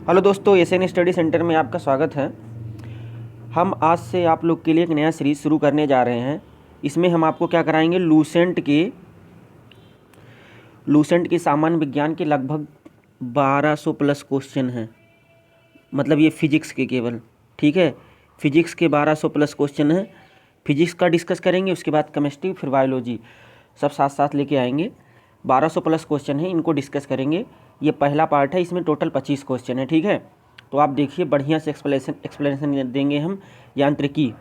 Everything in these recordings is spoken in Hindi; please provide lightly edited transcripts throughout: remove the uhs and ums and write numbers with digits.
हेलो दोस्तों, एसएन स्टडी सेंटर में आपका स्वागत है। हम आज से आप लोग के लिए एक नया सीरीज़ शुरू करने जा रहे हैं। इसमें हम आपको क्या कराएंगे, लूसेंट के सामान्य विज्ञान के लगभग 1200 प्लस क्वेश्चन हैं। मतलब ये फिजिक्स के केवल, ठीक है, फिजिक्स के 1200 प्लस क्वेश्चन हैं। फिजिक्स का डिस्कस करेंगे, उसके बाद केमिस्ट्री, फिर बायोलॉजी, सब साथ साथ लेके आएंगे। 1200 प्लस क्वेश्चन है, इनको डिस्कस करेंगे। ये पहला पार्ट है, इसमें टोटल 25 क्वेश्चन है, ठीक है। तो आप देखिए, बढ़िया से एक्सप्लेनेशन देंगे हम। यांत्रिकी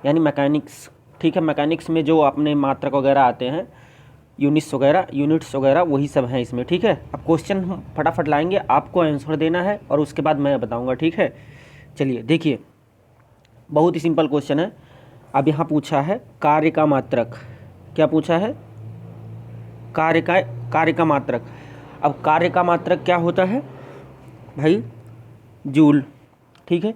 यानी मैकेनिक्स, ठीक है, मैकेनिक्स में जो अपने मात्रक वगैरह आते हैं, यूनिट्स वगैरह वही सब हैं इसमें, ठीक है। अब क्वेश्चन हम फटाफट लाएंगे, आपको आंसर देना है और उसके बाद मैं बताऊँगा, ठीक है। चलिए देखिए, बहुत ही सिंपल क्वेश्चन है। अब यहाँ पूछा है कार्य का मात्रक। क्या पूछा है? कार्य का मात्रक। अब कार्य का मात्रक क्या होता है भाई? जूल, ठीक है।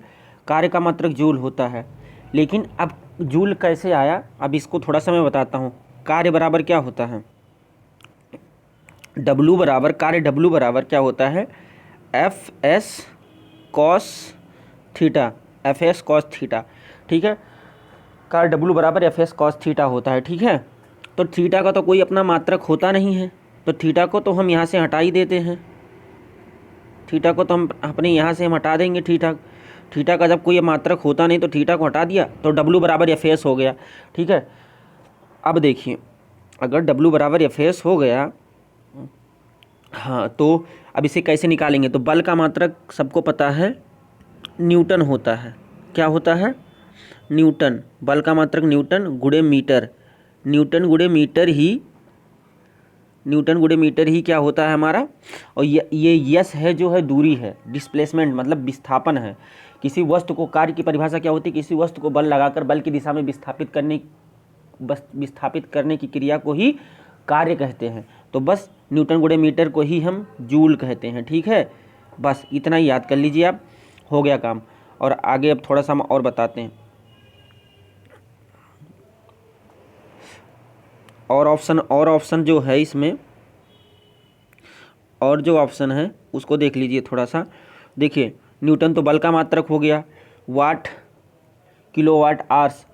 कार्य का मात्रक जूल होता है। लेकिन अब जूल कैसे आया, अब इसको थोड़ा सा मैं बताता हूँ। कार्य बराबर क्या होता है? W बराबर, कार्य W बराबर क्या होता है? Fs cos theta, Fs cos theta, ठीक है। कार्य W बराबर Fs cos थीटा होता है, ठीक है। तो थीटा का तो कोई अपना मात्रक होता नहीं है, तो थीटा को तो हम यहाँ से हटा ही देते हैं। थीटा को तो हम अपने यहाँ से हम हटा देंगे। थीटा का जब कोई मात्रक होता नहीं तो थीटा को हटा दिया, तो W बराबर Fs हो गया, ठीक है। अब देखिए, अगर W बराबर Fs हो गया, हाँ, तो अब इसे कैसे निकालेंगे? तो बल का मात्रक सबको पता है न्यूटन होता है। क्या होता है? न्यूटन। बल का मात्रक न्यूटन गुणे मीटर। न्यूटन गुणे मीटर ही क्या होता है हमारा। और ये यस है, जो है दूरी है, डिस्प्लेसमेंट मतलब विस्थापन है। किसी वस्तु को, कार्य की परिभाषा क्या होती है? किसी वस्तु को बल लगाकर बल की दिशा में विस्थापित करने की क्रिया को ही कार्य कहते हैं। तो बस न्यूटन गुणे मीटर को ही हम जूल कहते हैं, ठीक है। बस इतना ही याद कर लीजिए आप, हो गया काम। और आगे अब थोड़ा सा हम और बताते हैं। और ऑप्शन जो है इसमें, और जो ऑप्शन है उसको देख लीजिए थोड़ा सा। देखिए, न्यूटन तो बल का मात्रक हो गया, वाट, किलोवाट आवर्स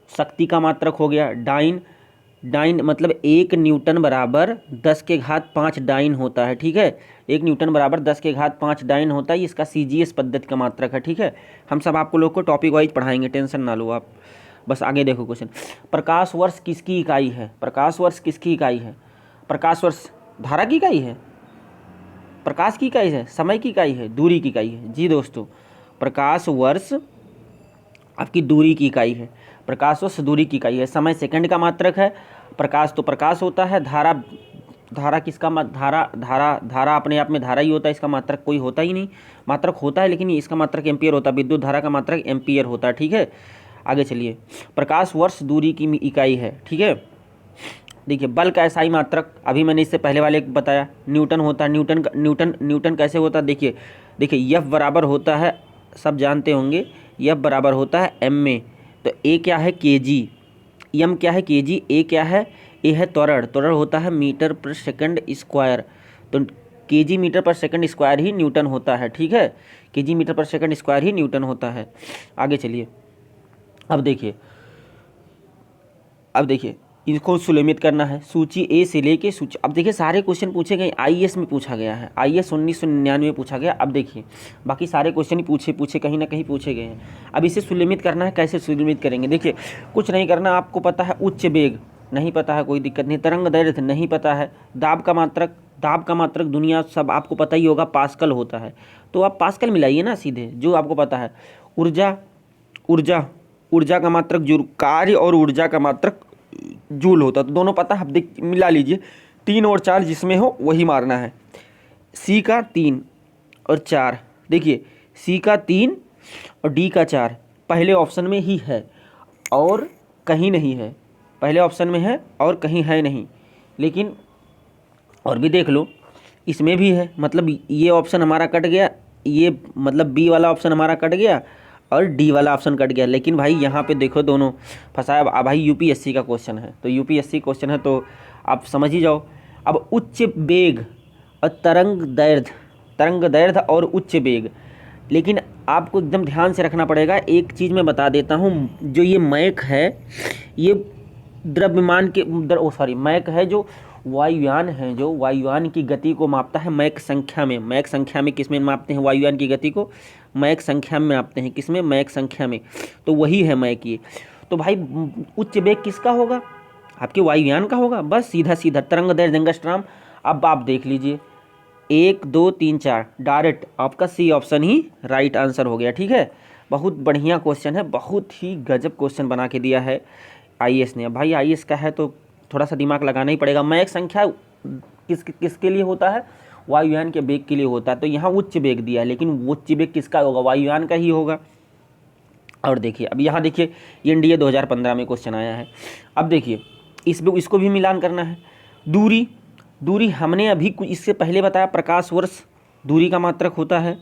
शक्ति का मात्रक हो गया, डाइन मतलब 1 न्यूटन बराबर 10 के घात 5 डाइन होता है, ठीक है। 1 न्यूटन बराबर 10 के घात 5 डाइन होता है, इसका CGS पद्धति का मात्रक है, ठीक है। हम सब आपको लोग को टॉपिक वाइज पढ़ाएंगे, टेंशन ना लो आप। बस आगे देखो क्वेश्चन। प्रकाश वर्ष किसकी इकाई है? प्रकाश वर्ष किसकी इकाई है? प्रकाश वर्ष धारा की इकाई है, प्रकाश की इकाई है, समय की इकाई है, दूरी की इकाई है। जी दोस्तों, प्रकाश वर्ष आपकी दूरी की इकाई है। प्रकाश वर्ष दूरी की इकाई है। समय सेकंड का मात्रक है। प्रकाश तो प्रकाश होता है। धारा किसका धारा अपने आप में धारा ही होता है, इसका मात्रक कोई होता ही नहीं। मात्रक होता है लेकिन इसका मात्रक एम्पियर होता है। विद्युत धारा का मात्रक एम्पियर होता है, ठीक है। आगे चलिए, प्रकाश वर्ष दूरी की इकाई है, ठीक है। देखिए, बल का एसआई मात्रक अभी मैंने इससे पहले वाले बताया, न्यूटन होता है। न्यूटन कैसे होता है? देखिए F बराबर होता है, सब जानते होंगे, F बराबर होता है m में। तो A क्या है? kg। m क्या है? kg। A क्या है? A है त्वरण होता है मीटर पर सेकंड स्क्वायर। तो kg मीटर पर सेकंड स्क्वायर ही न्यूटन होता है, ठीक है। kg मीटर पर सेकंड स्क्वायर ही न्यूटन होता है। आगे चलिए, अब देखिए इसको सुलेमित करना है, सूची ए से लेके सूची। अब देखिए, सारे क्वेश्चन पूछे गए, IAS में पूछा गया है, IAS 1999 में पूछा गया। अब देखिए, बाकी सारे क्वेश्चन ही पूछे कहीं ना कहीं पूछे गए हैं। अब इसे सुलेमित करना है। कैसे सुलेमित करेंगे? देखिए, कुछ नहीं करना, आपको पता है उच्च वेग, नहीं पता है कोई दिक्कत नहीं। तरंग दैर्घ्य नहीं पता है। दाब का मात्रक दुनिया सब आपको पता ही होगा, पास्कल होता है। तो आप पास्कल मिलाइए ना सीधे, जो आपको पता है। ऊर्जा का मात्रक जूल, कार्य और ऊर्जा का मात्रक जूल होता है। तो दोनों पता है, आप मिला लीजिए। 3 और 4 जिसमें हो वही मारना है। C का 3 और 4, देखिए C का 3 और D का 4 पहले ऑप्शन में ही है और कहीं नहीं है। पहले ऑप्शन में है और कहीं है नहीं। लेकिन और भी देख लो, इसमें भी है। मतलब ये ऑप्शन हमारा कट गया, ये मतलब B वाला ऑप्शन हमारा कट गया और D वाला ऑप्शन कट गया। लेकिन भाई यहाँ पे देखो, दोनों फंसाया। अब भाई UPSC का क्वेश्चन है, तो UPSC क्वेश्चन है तो आप समझ ही जाओ। अब उच्च वेग और तरंग दैर्घ्य और उच्च वेग, लेकिन आपको एकदम ध्यान से रखना पड़ेगा। एक चीज़ मैं बता देता हूँ, जो ये मैक है ये द्रव्यमान के मैक है जो वायुयान है, जो वायुयान की गति को मापता है मैक संख्या में। मैक संख्या में किस में मापते हैं वायुयान की गति को? मैक संख्या में मापते हैं। किस में? मैक संख्या में। तो वही है मैक ये। तो भाई उच्च वेग किसका होगा? आपके वायुयान का होगा। बस सीधा सीधा तरंग दैर्घ्य एंगस्ट्रॉम। अब आप देख लीजिए 1 2 3 4 डायरेक्ट आपका सी ऑप्शन ही राइट आंसर हो गया। ठीक है, बहुत बढ़िया क्वेश्चन है, बहुत ही गजब क्वेश्चन बना के दिया है आईएएस ने। भाई आईएएस का है तो थोड़ा सा दिमाग लगाना ही पड़ेगा। मैक संख्या किसके लिए होता है? वायुयान के वेग के लिए होता है। तो यहाँ उच्च वेग दिया है, लेकिन उच्च वेग किसका होगा? वायुयान का ही होगा। और देखिए अब यहाँ देखिए एनडीए 2015 में क्वेश्चन आया है। अब देखिए इसको भी मिलान करना है। दूरी हमने अभी इससे पहले बताया प्रकाश वर्ष दूरी का मात्रक होता है।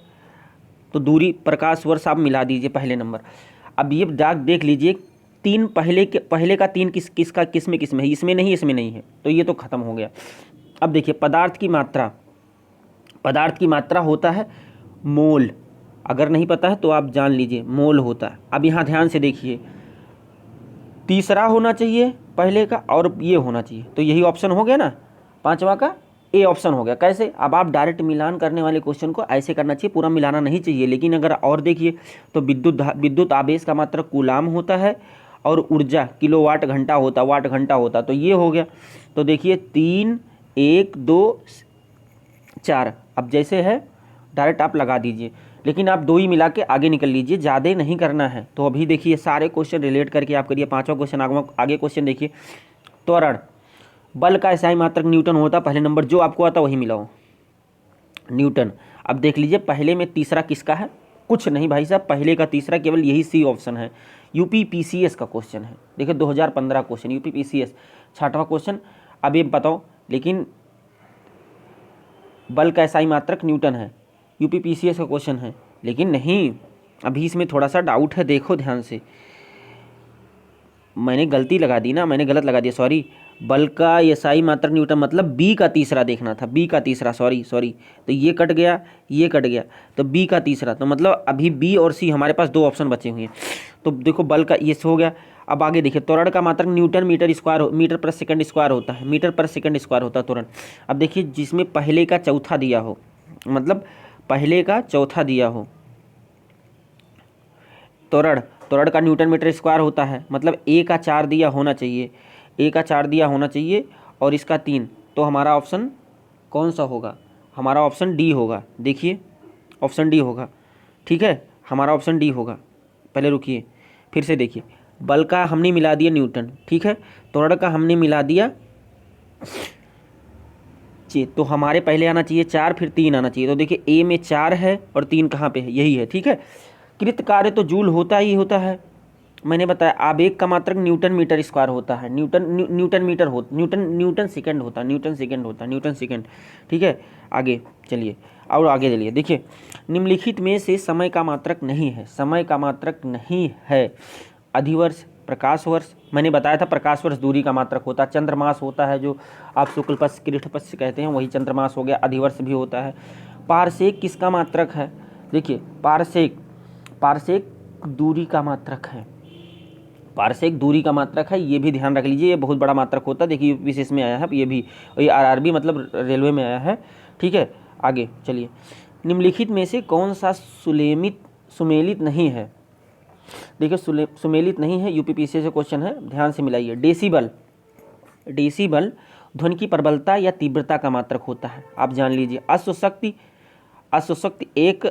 तो दूरी प्रकाश वर्ष आप मिला दीजिए पहले नंबर। अब ये दाग देख लीजिए, तीन पहले का तीन किस में है? इसमें नहीं है, तो ये तो खत्म हो गया। अब देखिए पदार्थ की मात्रा होता है मोल। अगर नहीं पता है तो आप जान लीजिए मोल होता है। अब यहाँ ध्यान से देखिए, तीसरा होना चाहिए पहले का और ये होना चाहिए, तो यही ऑप्शन हो गया ना, पांचवा का ए ऑप्शन हो गया। कैसे? अब आप डायरेक्ट मिलान करने वाले क्वेश्चन को ऐसे करना चाहिए, पूरा मिलाना नहीं चाहिए। लेकिन अगर और देखिए तो विद्युत आवेश का मात्रक कूलाम होता है और ऊर्जा किलोवाट घंटा होता, तो ये हो गया। तो देखिए 3 1 2 4, अब जैसे है डायरेक्ट आप लगा दीजिए, लेकिन आप दो ही मिला के आगे निकल लीजिए, ज़्यादा नहीं करना है। तो अभी देखिए सारे क्वेश्चन रिलेट करके आप करिए। पांचवा क्वेश्चन आगे क्वेश्चन देखिए, त्वरण बल का SI मात्रक न्यूटन होता। पहले नंबर जो आपको आता वही मिलाओ, न्यूटन। अब देख लीजिए पहले में तीसरा किसका है? कुछ नहीं भाई साहब, पहले का तीसरा केवल यही सी ऑप्शन है। यूपीपीसीएस का क्वेश्चन है, देखिए 2015 क्वेश्चन यूपीपीसीएस 6वां क्वेश्चन। अब ये बताओ, लेकिन बल का SI मात्रक न्यूटन है, यूपीपीसीएस का क्वेश्चन है, लेकिन नहीं, अभी इसमें थोड़ा सा डाउट है। देखो ध्यान से, मैंने गलती लगा दी ना, मैंने गलत लगा दिया, सॉरी। बल का SI मात्रक न्यूटन मतलब बी का तीसरा देखना था, बी का तीसरा, सॉरी। तो ये कट गया, तो बी का तीसरा, तो मतलब अभी बी और सी हमारे पास दो ऑप्शन बचे हुए हैं। तो देखो बल का ये हो गया। अब आगे देखिए, त्वरण का मात्रक न्यूटन मीटर पर सेकंड स्क्वायर होता है, त्वरण। अब देखिए जिसमें पहले का चौथा दिया हो, मतलब पहले का चौथा दिया हो, त्वरण का न्यूटन मीटर स्क्वायर होता है, मतलब ए का 4 दिया होना चाहिए, और इसका 3। तो हमारा ऑप्शन कौन सा होगा? हमारा ऑप्शन डी होगा। देखिए ऑप्शन डी होगा, ठीक है, हमारा ऑप्शन डी होगा। पहले रुकिए, फिर से देखिए, बल का हमने मिला दिया न्यूटन, ठीक है, त्वरण का हमने मिला दिया, तो हमारे पहले आना चाहिए 4, फिर 3 आना चाहिए। तो देखिए ए में 4 है और 3 कहाँ पे है? यही है, ठीक है। कृत कार्य तो जूल होता ही होता है, मैंने बताया। आवेग का मात्रक न्यूटन मीटर स्क्वायर होता है, न्यूटन सेकंड, ठीक है। आगे चलिए, और आगे चलिए, देखिए निम्नलिखित में से समय का मात्रक नहीं है। अधिवर्ष, प्रकाश वर्ष, मैंने बताया था प्रकाश वर्ष दूरी का मात्रक होता है। चंद्रमास होता है, जो आप शुक्ल पक्ष कृष्ण पक्ष कहते हैं, वही चंद्रमास हो गया। अधिवर्ष भी होता है। पारसेक किसका मात्रक है? देखिए पारसेक दूरी का मात्रक है, ये भी ध्यान रख लीजिए, ये बहुत बड़ा मात्रक होता है। देखिए विशेष में आया है, ये भी आरआरबी मतलब रेलवे में आया है, ठीक है। आगे चलिए, निम्नलिखित में से कौन सा सुमेलित नहीं है? देखिए सुमेलित नहीं है, यूपीपीसी से क्वेश्चन है, ध्यान से मिलाइए। डेसीबल ध्वनि की प्रबलता या तीव्रता का मात्रक होता है, आप जान लीजिए। अश्वशक्ति 1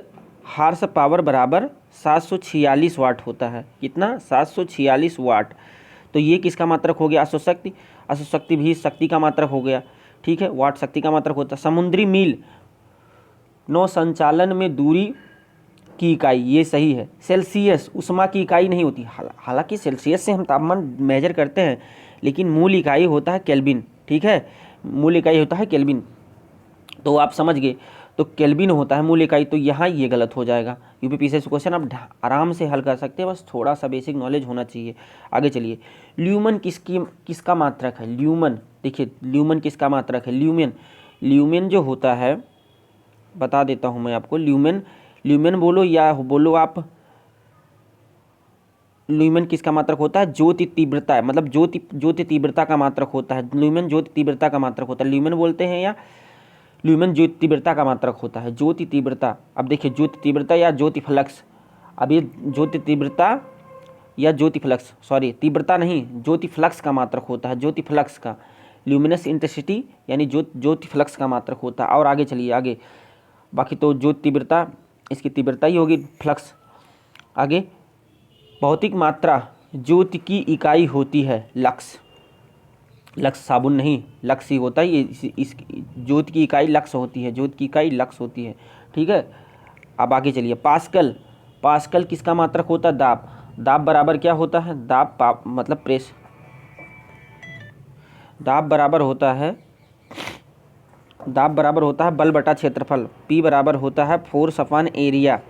हार्स पावर बराबर 746 वाट होता है। कितना? 746 वाट। तो ये किसका मात्रक हो गया? अश्वशक्ति भी शक्ति का मात्रक हो गया, ठीक है, वाट शक्ति का मात्रक होता है। समुद्री मील नौ संचालन में दूरी की इकाई, ये सही है। सेल्सियस उष्मा की इकाई नहीं होती, हालांकि सेल्सियस से हम तापमान मेजर करते हैं, लेकिन मूल इकाई होता है केल्विन, ठीक है, मूल इकाई होता है केल्विन। तो आप समझ गए, तो केल्विन होता है मूल इकाई। तो यहाँ ये गलत हो जाएगा। यूपीपीसी क्वेश्चन आप आराम से हल कर सकते हैं, बस थोड़ा सा बेसिक नॉलेज होना चाहिए। आगे चलिए, ल्यूमन किसका मात्रक है? ल्यूमन, देखिए ल्यूमन किसका मात्रक है? ल्यूमेन जो होता है, बता देता हूँ मैं आपको। ल्यूमेन बोलो या बोलो आप, ल्यूमेन किसका मात्रक होता है? ज्योति तीव्रता है, मतलब ज्योति तीव्रता का मात्रक होता है। ल्यूमेन ज्योति तीव्रता का मात्रक होता है, ल्यूमेन बोलते हैं या ल्यूमेन ज्योति तीव्रता का मात्रक होता है। ज्योति तीव्रता, अब देखिए ज्योति तीव्रता या ज्योति फ्लक्स, अब ये ज्योति तीव्रता या ज्योति फ्लक्स, सॉरी तीव्रता नहीं, ज्योति फ्लक्स का मात्रक होता है। ज्योति फ्लक्स का, ल्यूमिनस इंटेंसिटी यानी ज्योति फ्लक्स का मात्रक होता है। और आगे चलिए आगे, बाकी तो ज्योति तीव्रता इसकी तीव्रता ही होगी, फ्लक्स। आगे, भौतिक मात्रा ज्योति की इकाई होती है लक्स। लक्स साबुन नहीं, लक्स ही होता है, ये इस ज्योति की इकाई लक्स होती है, ज्योति की इकाई लक्स होती है, ठीक है। अब आगे चलिए, पास्कल, पास्कल किसका मात्रक होता है? दाब। दाब बराबर क्या होता है? दाब मतलब प्रेस, दाब बराबर होता है, दाब बराबर होता है बल बटा क्षेत्रफल। P बराबर होता है फोर्स अपॉन एरिया,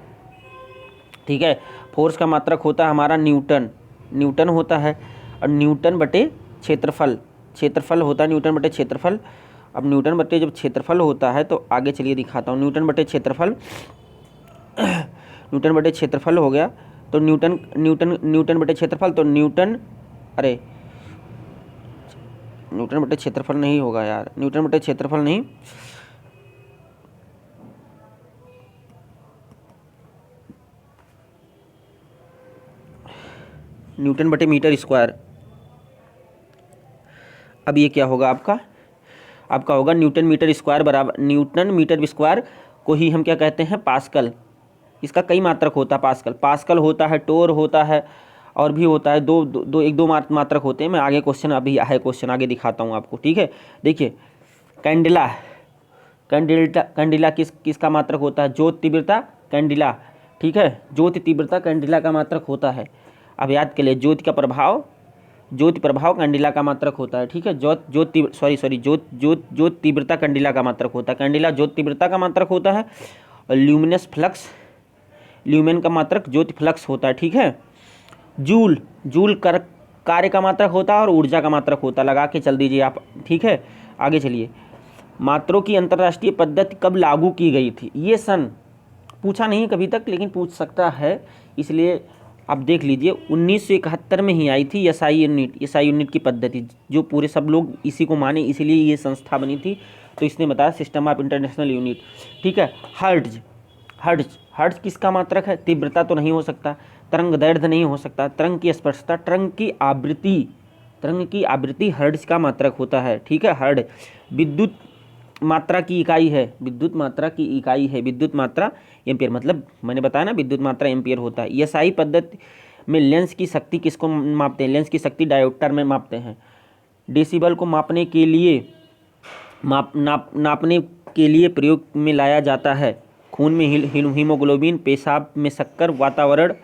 ठीक है। फोर्स का मात्रक होता है हमारा न्यूटन, न्यूटन होता है, और न्यूटन बटे क्षेत्रफल, क्षेत्रफल होता है न्यूटन बटे क्षेत्रफल। अब न्यूटन बटे जब क्षेत्रफल होता है तो आगे चलिए दिखाता हूँ, न्यूटन बटे क्षेत्रफल न्यूटन बटे क्षेत्रफल हो गया तो न्यूटन बटे क्षेत्रफल, तो न्यूटन, अरे न्यूटन बटे क्षेत्रफल नहीं होगा यार, न्यूटन बटे क्षेत्रफल नहीं, न्यूटन बटे मीटर स्क्वायर। अब ये क्या होगा आपका? आपका होगा न्यूटन मीटर स्क्वायर बराबर, न्यूटन मीटर स्क्वायर को ही हम क्या कहते हैं? पास्कल। इसका कई मात्रक होता है पास्कल, पास्कल होता है, टोर होता है, और भी होता है, एक दो मात्रक होते हैं। मैं आगे क्वेश्चन, अभी है क्वेश्चन आगे दिखाता हूँ आपको, ठीक है। देखिए, कैंडिला, कैंडिला किसका मात्रक होता है? ज्योति तीव्रता कैंडिला, ठीक है, ज्योति तीव्रता कैंडिला का मात्रक होता है। अब याद के लिए, ज्योति का प्रभाव, ज्योति प्रभाव कैंडिला का मात्रक होता है, ठीक है। ज्योति तीव्रता कैंडिला का मात्रक होता है, कैंडिला ज्योति तीव्रता का मात्रक होता है, और ल्यूमिनस फ्लक्स, ल्यूमेन का मात्रक ज्योति फ्लक्स होता है, ठीक है। जूल, जूल कार्य का मात्रक होता है और ऊर्जा का मात्रक होता है, लगा के चल दीजिए आप, ठीक है। आगे चलिए, मात्रों की अंतर्राष्ट्रीय पद्धति कब लागू की गई थी? ये सन पूछा नहीं कभी तक, लेकिन पूछ सकता है, इसलिए आप देख लीजिए, 1971 में ही आई थी एसआई यूनिट की पद्धति, जो पूरे सब लोग इसी को माने, इसीलिए ये संस्था बनी थी। तो इसने बताया सिस्टम ऑफ इंटरनेशनल यूनिट, ठीक है। हर्ट्ज, हर्ट्ज किसका मात्रक है? तीव्रता तो नहीं हो सकता, तरंग दैर्ध्य नहीं हो सकता, तरंग की स्पर्शता, तरंग की आवृत्ति हर्ट्ज का मात्रक होता है, ठीक है। हर्ट्ज विद्युत मात्रा की इकाई है, विद्युत मात्रा की इकाई है, विद्युत मात्रा एम्पियर, मतलब मैंने बताया ना विद्युत मात्रा एम्पियर होता है। एसआई पद्धति में लेंस की शक्ति किसको मापते हैं? लेंस की शक्ति डायोप्टर में मापते हैं। डेसिबल को मापने के लिए नापने के लिए प्रयोग में लाया जाता है। खून में हीमोग्लोबिन, पेशाब में शक्कर, वातावरण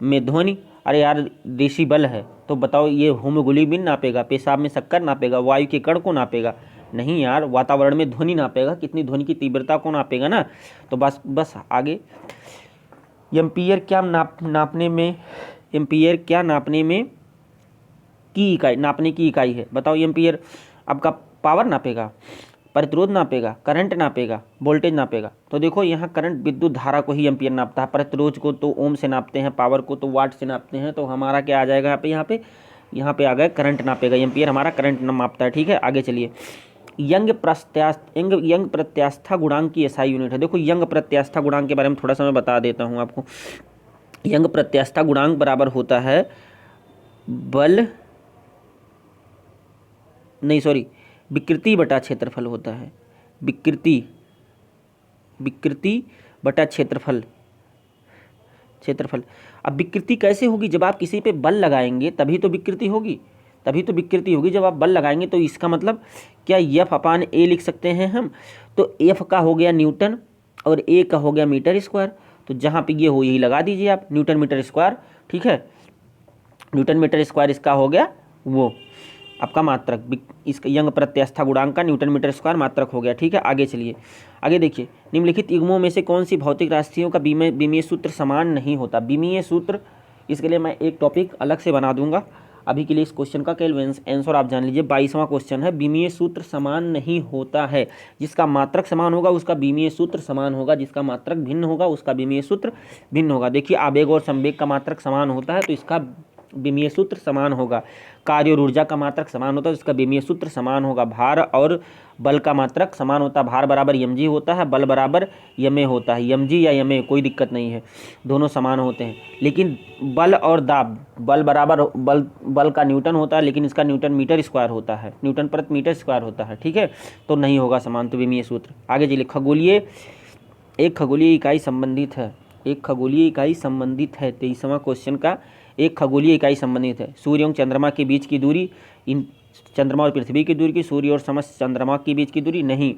में ध्वनि। अरे यार डेसिबल है तो बताओ, ये हीमोग्लोबिन नापेगा, पेशाब में शक्कर नापेगा, वायु के कण को नापेगा? नहीं यार, वातावरण में ध्वनि नापेगा, कितनी ध्वनि की तीव्रता को नापेगा ना। तो बस आगे, एम्पियर क्या नापने में, एम्पियर क्या नापने में की इकाई, नापने की इकाई है? बताओ, एम्पियर आपका पावर नापेगा, प्रतिरोध नापेगा, करंट नापेगा, वोल्टेज नापेगा? तो देखो यहाँ करंट विद्युत धारा को ही एम्पियर नापता है, प्रतिरोध को तो ओम से नापते हैं, पावर को तो वाट से नापते हैं। तो हमारा क्या आ जाएगा यहाँ पे आ गया करंट नापेगा, एम्पियर हमारा करंट मापता है, ठीक है। आगे चलिए, यंग प्रत्यास्था गुणांक की एसआई यूनिट है। देखो, यंग प्रत्यास्था गुणांक के बारे में थोड़ा सा मैं बता देता हूँ आपको। यंग प्रत्यास्था गुणांक बराबर होता है विकृति बटा क्षेत्रफल होता है, विकृति बटा क्षेत्रफल। अब विकृति कैसे होगी? जब आप किसी पे बल लगाएंगे तभी तो विकृति होगी, जब आप बल लगाएंगे। तो इसका मतलब क्या, एफ अपान ए लिख सकते हैं हम। तो एफ का हो गया न्यूटन और ए का हो गया मीटर स्क्वायर, तो जहाँ पे ये हो यही लगा दीजिए आप, न्यूटन मीटर स्क्वायर, ठीक है। न्यूटन मीटर स्क्वायर इसका हो गया वो आपका मात्रक, इसका यंग प्रत्यास्था गुणांक का न्यूटन मीटर स्क्वायर मात्रक हो गया, ठीक है। आगे चलिए, आगे देखिए, निम्नलिखित युग्मों में से कौन सी भौतिक राशियों का विमीय सूत्र समान नहीं होता? विमीय सूत्र, इसके लिए मैं एक टॉपिक अलग से बना दूंगा, अभी के लिए इस क्वेश्चन का केवल आंसर आप जान लीजिए। 22वां क्वेश्चन है, विमीय सूत्र समान नहीं होता है। जिसका मात्रक समान होगा उसका विमीय सूत्र समान होगा, जिसका मात्रक भिन्न होगा उसका विमीय सूत्र भिन्न होगा। देखिए आवेग और संवेग का मात्रक समान होता है तो इसका विमीय सूत्र समान होगा। कार्य और ऊर्जा का मात्रक समान होता है तो इसका विमीय सूत्र समान होगा। भार और बल का मात्रक समान होता है, भार बराबर mg होता है, बल बराबर ma होता है। mg या ma कोई दिक्कत नहीं है, दोनों समान होते हैं। लेकिन बल और दाब, बल बराबर बल का न्यूटन होता है लेकिन इसका न्यूटन मीटर स्क्वायर होता है, न्यूटन प्रति मीटर स्क्वायर होता है, ठीक है, तो नहीं होगा समान, तो विमीय सूत्र। आगे चलिए, एक खगोलीय इकाई संबंधित है, एक खगोलीय इकाई संबंधित है। 23वां क्वेश्चन का एक खगोलीय इकाई संबंधित है। सूर्य एवं चंद्रमा के बीच की दूरी, इन चंद्रमा और पृथ्वी की दूरी की, सूर्य और समस्त चंद्रमा के बीच की दूरी नहीं,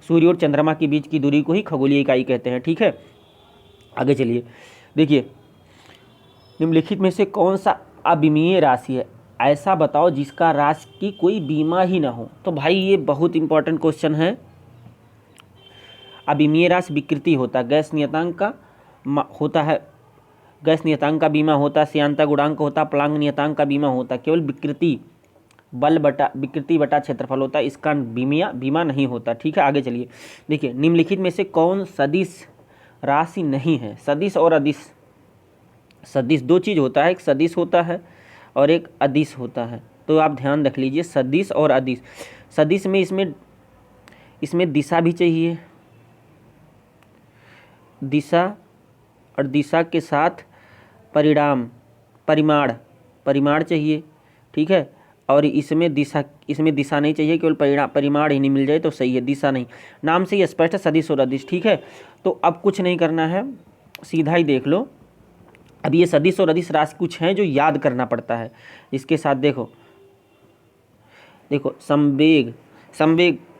सूर्य और चंद्रमा के बीच की दूरी को ही खगोलीय इकाई कहते हैं, ठीक है। आगे चलिए, देखिए निम्नलिखित में से कौन सा अविमीय राशि है, ऐसा बताओ जिसका राशि की कोई बीमा ही ना हो। तो भाई ये बहुत इंपॉर्टेंट क्वेश्चन है। अविमीय राशि विकृति होता है, गैस नियतांक का होता है, गैस नियतांक का बीमा होता है, श्यानता गुणांक होता है, प्लांक नियतांक का बीमा होता है। केवल विकृति विकृति बटा क्षेत्रफल होता है, इसका बीमा नहीं होता, ठीक है। आगे चलिए, देखिए निम्नलिखित में से कौन सदिश राशि नहीं है। सदिश और अदिश, सदिश दो चीज़ होता है, एक सदिश होता है और एक अदिश होता है, तो आप ध्यान रख लीजिए सदिश और अदिश। सदिश में इसमें दिशा भी चाहिए, दिशा और दिशा के साथ परिमाण चाहिए, ठीक है। और इसमें दिशा नहीं चाहिए, केवल परिमाण ही नहीं मिल जाए तो सही है, दिशा नहीं। नाम से ही स्पष्ट है, सदिश और अदिश, ठीक है। तो अब कुछ नहीं करना है, सीधा ही देख लो। अब ये सदिश और अदिश राशि कुछ हैं जो याद करना पड़ता है। इसके साथ देखो संवेग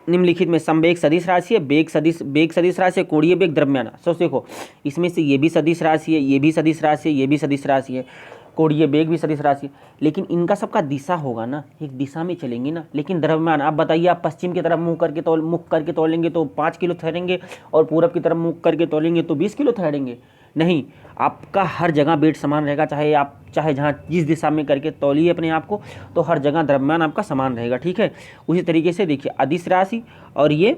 निम्नलिखित में संवेग सदिश राशि है, बेग सदिश राशि है, कोणीय बेग द्रव्यमान। सोच देखो, इसमें से ये भी सदिश राशि है, ये भी सदिश राशि है, ये भी सदिश राशि है, कोणीय बेग भी सदिश राशि है, लेकिन इनका सबका दिशा होगा ना, एक दिशा में चलेंगे ना। लेकिन द्रव्यमान, आप बताइए, आप पश्चिम की तरफ मुख करके तोलेंगे तो 5 किलो ठहरेंगे, और पूरब की तरफ मुख करके तोलेंगे तो 20 किलो ठहरेंगे। नहीं, आपका हर जगह वेट समान रहेगा, चाहे जहाँ जिस दिशा में करके तौलिए अपने आप को, तो हर जगह द्रव्यमान आपका समान रहेगा, ठीक है। उसी तरीके से देखिए अदिश राशि, और ये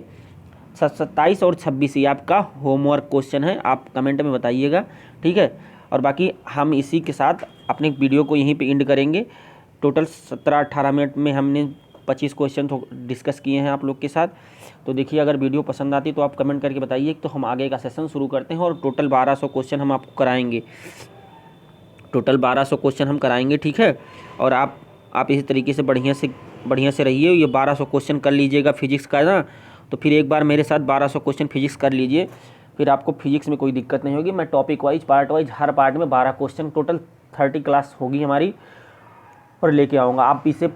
27 और 26 ये आपका होमवर्क क्वेश्चन है, आप कमेंट में बताइएगा, ठीक है। और बाकी हम इसी के साथ अपने वीडियो को यहीं पे एंड करेंगे। टोटल 17-18 मिनट में हमने 25 क्वेश्चन डिस्कस किए हैं आप लोग के साथ। तो देखिए, अगर वीडियो पसंद आती तो आप कमेंट करके बताइए, तो हम आगे का सेशन शुरू करते हैं। और टोटल 1200 क्वेश्चन हम आपको कराएंगे, टोटल 1200 क्वेश्चन हम कराएंगे, ठीक है। और आप इसी तरीके से बढ़िया से रहिए। ये 1200 क्वेश्चन कर लीजिएगा फिजिक्स का ना, तो फिर एक बार मेरे साथ 1200 क्वेश्चन फिजिक्स कर लीजिए, फिर आपको फिजिक्स में कोई दिक्कत नहीं होगी। मैं टॉपिक वाइज, पार्ट वाइज, हर पार्ट में 12 क्वेश्चन, टोटल 30 क्लास होगी हमारी, और लेके आऊँगा। आप इसे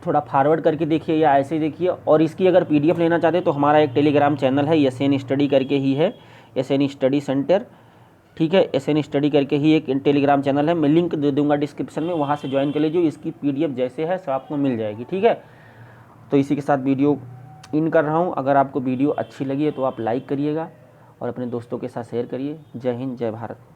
थोड़ा फॉरवर्ड करके देखिए या ऐसे ही देखिए। और इसकी अगर PDF लेना चाहते हैं तो हमारा एक टेलीग्राम चैनल है, SN स्टडी करके ही है, SN स्टडी सेंटर, ठीक है। SN स्टडी करके ही एक टेलीग्राम चैनल है, मैं लिंक दे दूंगा डिस्क्रिप्शन में, वहाँ से ज्वाइन कर लीजिए। इसकी PDF जैसे है सब आपको मिल जाएगी, ठीक है। तो इसी के साथ वीडियो इन कर रहा हूँ। अगर आपको वीडियो अच्छी लगी है तो आप लाइक करिएगा और अपने दोस्तों के साथ शेयर करिए। जय हिंद, जय भारत।